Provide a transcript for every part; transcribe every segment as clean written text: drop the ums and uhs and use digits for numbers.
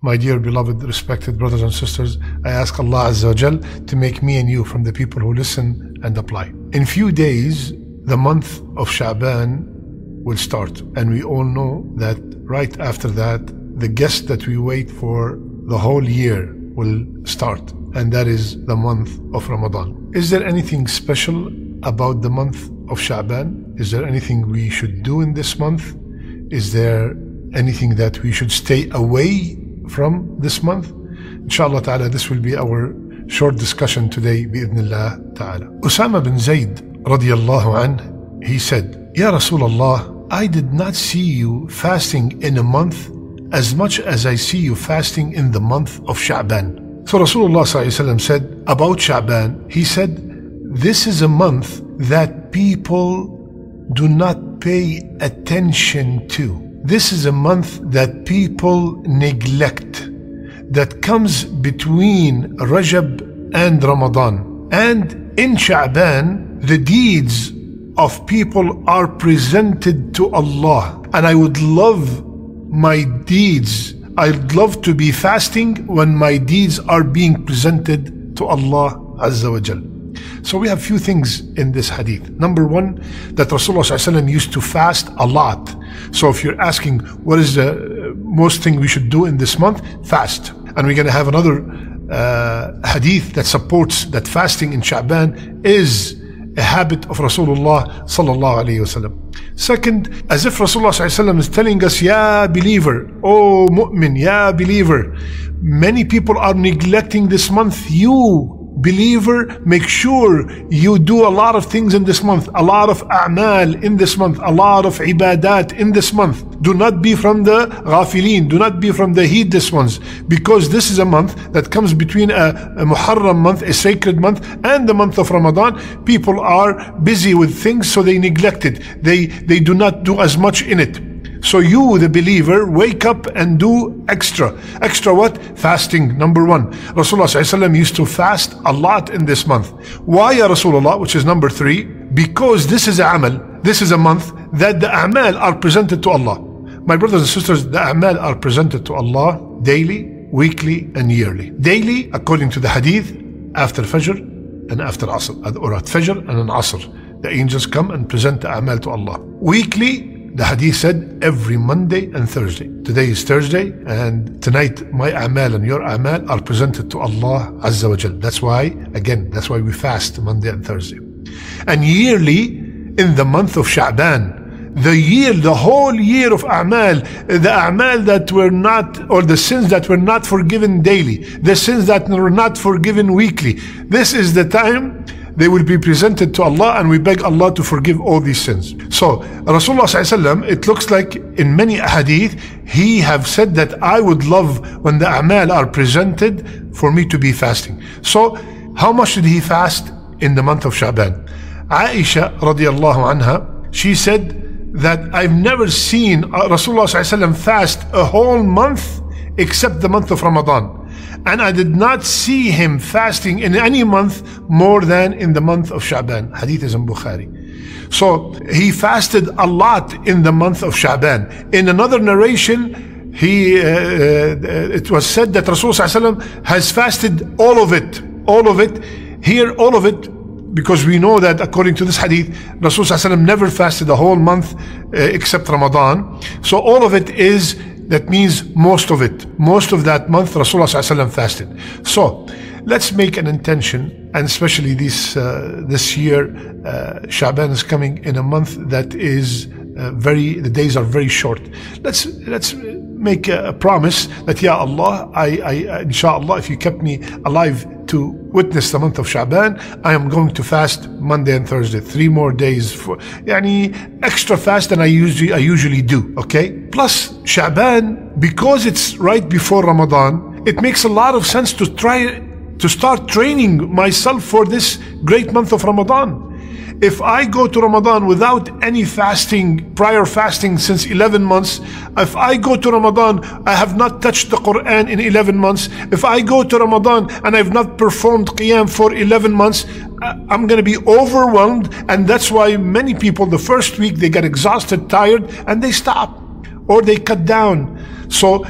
My dear beloved respected brothers and sisters, I ask Allah Azza wa Jal to make me and you from the people who listen and apply. In few days, the month of Shaban will start, and we all know that right after that, the guest that we wait for the whole year will start, and that is the month of Ramadan. Is there anything special about the month of Shaban? Is there anything we should do in this month? Is there anything that we should stay away from this month? Inshallah ta'ala, this will be our short discussion today, bi'idhnillah ta'ala. Usama bin Zayd radiyallahu anh, he said, Ya Rasulullah, I did not see you fasting in a month as much as I see you fasting in the month of Shaban. So Rasulullah said about Shaban, he said, this is a month that people do not pay attention to. This is a month that people neglect, that comes between Rajab and Ramadan. And in Sha'ban, the deeds of people are presented to Allah. And I would love my deeds, I'd love to be fasting when my deeds are being presented to Allah Azza wa Jal. So we have few things in this hadith. Number one, that Rasulullah used to fast a lot. So if you're asking what is the most thing we should do in this month, fast. And we're going to have another hadith that supports that fasting in Sha'ban is a habit of Rasulullah sallallahu alayhi wasallam. Second, as if Rasulullah is telling us, Ya believer, oh mu'min, Ya believer, many people are neglecting this month. You believer, make sure you do a lot of things in this month, a lot of a'mal in this month, a lot of ibadat in this month. Do not be from the ghafilin, do not be from the heedless ones, because this is a month that comes between a Muharram month, a sacred month, and the month of Ramadan. People are busy with things, so they neglect it. They do not do as much in it. So you, the believer, wake up and do extra. Extra what? Fasting, number one. Rasulullah used to fast a lot in this month. Why, Ya Rasulullah, which is number three? Because this is a amal, this is a month that the a'mal are presented to Allah. My brothers and sisters, the a'mal are presented to Allah daily, weekly, and yearly. Daily, according to the hadith, after Fajr and after Asr, or at Fajr and an Asr. The angels come and present the a'mal to Allah. Weekly, the hadith said every Monday and Thursday. Today is Thursday, and tonight my a'mal and your a'mal are presented to Allah Azza wa Jal. That's why, again, that's why we fast Monday and Thursday. And yearly, in the month of Sha'ban, the whole year of a'mal, the a'mal that were not, or the sins that were not forgiven daily, the sins that were not forgiven weekly, this is the time they will be presented to Allah, and we beg Allah to forgive all these sins. So Rasulullah ﷺ, it looks like in many hadith, he have said that I would love when the a'mal are presented for me to be fasting. So how much did he fast in the month of Sha'ban? Aisha radiallahu anha, she said that I've never seen Rasulullah ﷺ fast a whole month except the month of Ramadan. And I did not see him fasting in any month more than in the month of Sha'ban. Hadith is in Bukhari. So he fasted a lot in the month of Sha'ban. In another narration, it was said that Rasulullah has fasted all of it. All of it. Here, all of it, because we know that according to this hadith, Rasulullah never fasted the whole month except Ramadan. So all of it is, that means most of it. Most of that month, Rasulullah fasted. So let's make an intention, and especially this year, Shaban is coming in a month that is the days are very short. Let's make a promise that, Ya Allah, I inshallah, if you kept me alive to witness the month of Shaban, I am going to fast Monday and Thursday, 3 more days, for extra fast than I usually do. Okay. Plus Shaban, because it's right before Ramadan, it makes a lot of sense to try to start training myself for this great month of Ramadan. If I go to Ramadan without any fasting, prior fasting since 11 months, if I go to Ramadan, I have not touched the Quran in 11 months, if I go to Ramadan and I've not performed Qiyam for 11 months, I'm going to be overwhelmed. And that's why many people, the first week, they get exhausted, tired, and they stop or they cut down. So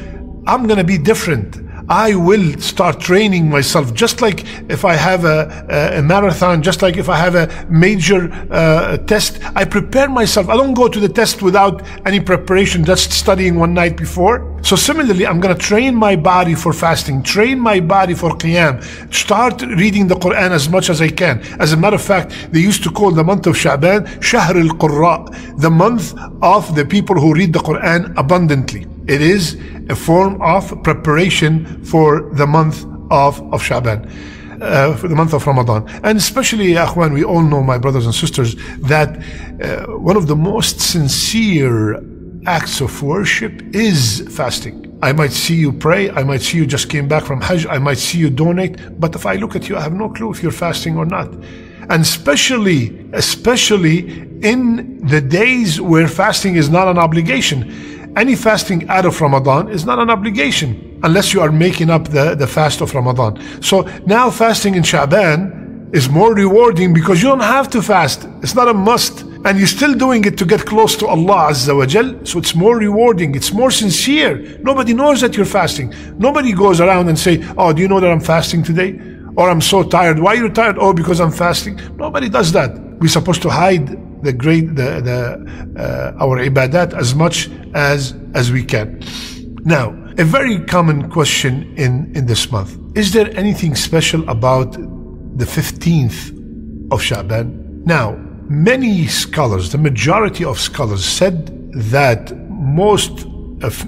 I'm going to be different. I will start training myself, just like if I have a marathon, just like if I have a major test, I prepare myself. I don't go to the test without any preparation, just studying one night before. So similarly, I'm going to train my body for fasting, train my body for qiyam, start reading the Quran as much as I can. As a matter of fact, they used to call the month of Shaban Shahr al-Qurra, the month of the people who read the Quran abundantly. It is a form of preparation for the month of Shaban, for the month of Ramadan. And especially, Akhwan, we all know, my brothers and sisters, that one of the most sincere acts of worship is fasting. I might see you pray, I might see you just came back from Hajj, I might see you donate, but if I look at you, I have no clue if you're fasting or not. And especially in the days where fasting is not an obligation. Any fasting out of Ramadan is not an obligation unless you are making up the fast of Ramadan. So now fasting in Shaban is more rewarding because you don't have to fast. It's not a must. And you're still doing it to get close to Allah Azza wa Jal. So it's more rewarding. It's more sincere. Nobody knows that you're fasting. Nobody goes around and say, oh, do you know that I'm fasting today? Or I'm so tired. Why are you tired? Oh, because I'm fasting. Nobody does that. We're supposed to hide our ibadat as much as we can. Now, a very common question in this month: is there anything special about the 15th of Shaban? Now, many scholars, the majority of scholars, said that most, if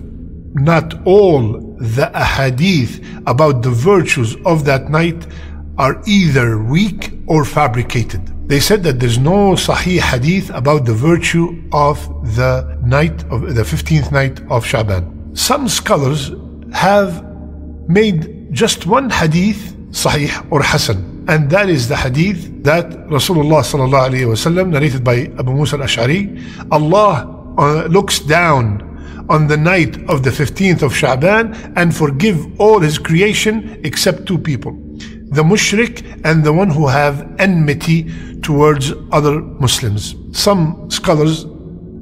not all, the ahadith about the virtues of that night are either weak or fabricated. They said that there's no sahih hadith about the virtue of the night of the 15th night of Shaban. Some scholars have made just one hadith sahih or hasan, and that is the hadith that Rasulullah sallallahu alaihi wasallam, narrated by Abu Musa al-Ash'ari, Allah looks down on the night of the 15th of Shaban and forgive all his creation except two people: the mushrik and the one who have enmity towards other Muslims. Some scholars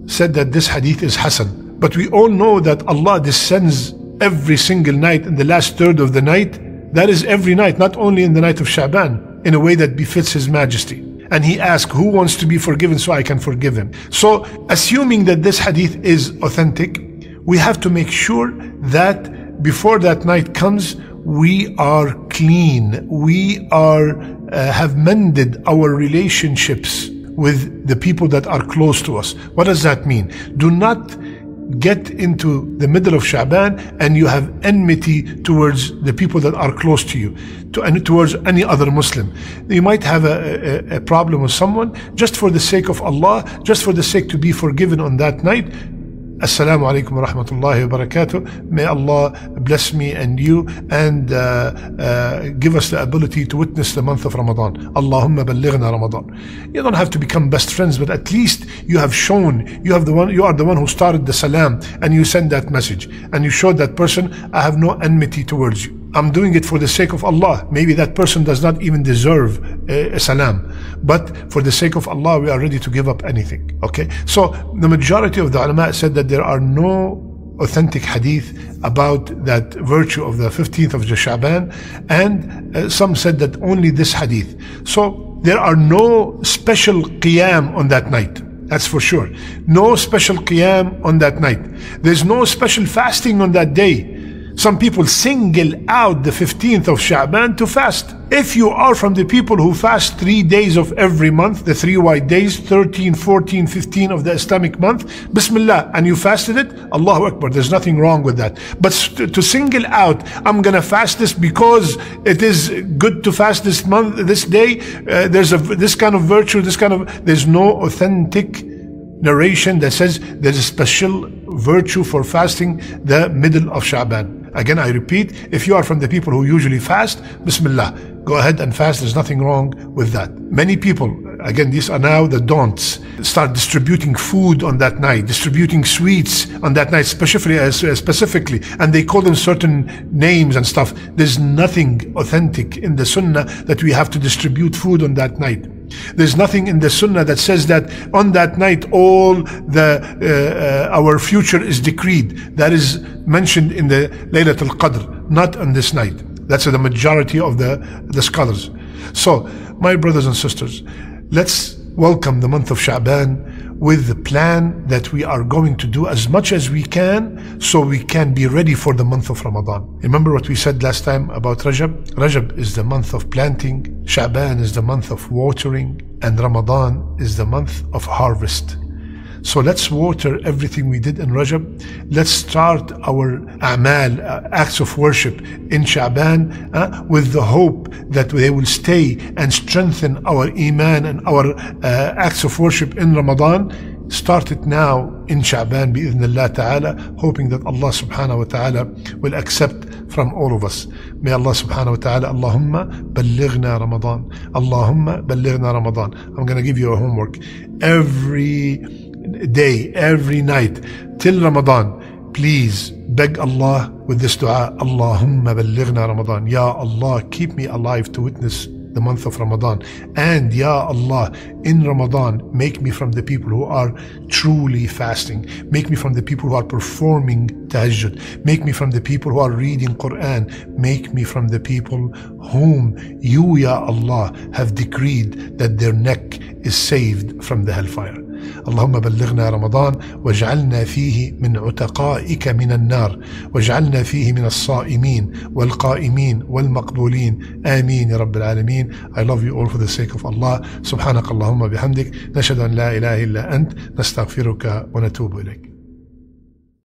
said that this hadith is hasan, but we all know that Allah descends every single night in the last third of the night. That is every night, not only in the night of Shaban, in a way that befits His Majesty. And He asked, who wants to be forgiven so I can forgive him? So, assuming that this hadith is authentic, we have to make sure that before that night comes, we are clean. We have mended our relationships with the people that are close to us. What does that mean? Do not get into the middle of Shaban and you have enmity towards the people that are close to you, and towards any other Muslim. You might have a problem with someone, just for the sake of Allah, just for the sake to be forgiven on that night. Assalamu alaikum wa rahmatullahi wa barakatuh. May Allah bless me and you, and give us the ability to witness the month of Ramadan. Allahumma ballighna Ramadan. You don't have to become best friends, but at least you have shown, you are the one who started the salam, and you send that message, and you showed that person, I have no enmity towards you. I'm doing it for the sake of Allah. Maybe that person does not even deserve a salam, but for the sake of Allah, we are ready to give up anything. Okay? So the majority of the ulama said that there are no authentic hadith about that virtue of the 15th of Shaban, and some said that only this hadith. So there are no special qiyam on that night. That's for sure. No special qiyam on that night. There's no special fasting on that day. Some people single out the 15th of Shaban to fast. If you are from the people who fast 3 days of every month, the 3 white days, 13, 14, 15 of the Islamic month, Bismillah, and you fasted it, Allahu Akbar, there's nothing wrong with that. But to single out, I'm gonna fast this because it is good to fast this month, this day, there's this kind of virtue, there's no authentic narration that says there's a special virtue for fasting the middle of Shaban. Again, I repeat, if you are from the people who usually fast, Bismillah, go ahead and fast. There's nothing wrong with that. Many people, again, these are now the don'ts, start distributing food on that night, distributing sweets on that night, specifically, and they call them certain names and stuff. There's nothing authentic in the Sunnah that we have to distribute food on that night. There's nothing in the Sunnah that says that on that night all our future is decreed. That is mentioned in the Laylatul Qadr, not on this night. That's the majority of the scholars. So, my brothers and sisters, let's welcome the month of Shaban with the plan that we are going to do as much as we can so we can be ready for the month of Ramadan. Remember what we said last time about Rajab? Rajab is the month of planting, Shaban is the month of watering, and Ramadan is the month of harvest. So let's water everything we did in Rajab. Let's start our a'mal, acts of worship in Shaban with the hope that they will stay and strengthen our iman and our acts of worship in Ramadan. Start it now in Shaban bi'idhnillah ta'ala, hoping that Allah subhanahu wa ta'ala will accept from all of us. May Allah subhanahu wa ta'ala, Allahumma ballighna Ramadan. Allahumma ballighna Ramadan. I'm going to give you a homework. Every day, every night till Ramadan, please beg Allah with this dua, Allahumma ballighna Ramadan. Ya Allah, keep me alive to witness the month of Ramadan. And Ya Allah, in Ramadan, make me from the people who are truly fasting. Make me from the people who are performing tahajjud. Make me from the people who are reading Quran. Make me from the people whom you, Ya Allah, have decreed that their neck is saved from the hellfire. اللهم بلغنا رمضان واجعلنا فيه من عتقائك من النار واجعلنا فيه من الصائمين والقائمين والمقبولين آمين يا رب العالمين. I love you all for the sake of Allah. سبحانك اللهم بحمدك نشهد أن لا إله إلا أنت نستغفرك ونتوب إليك.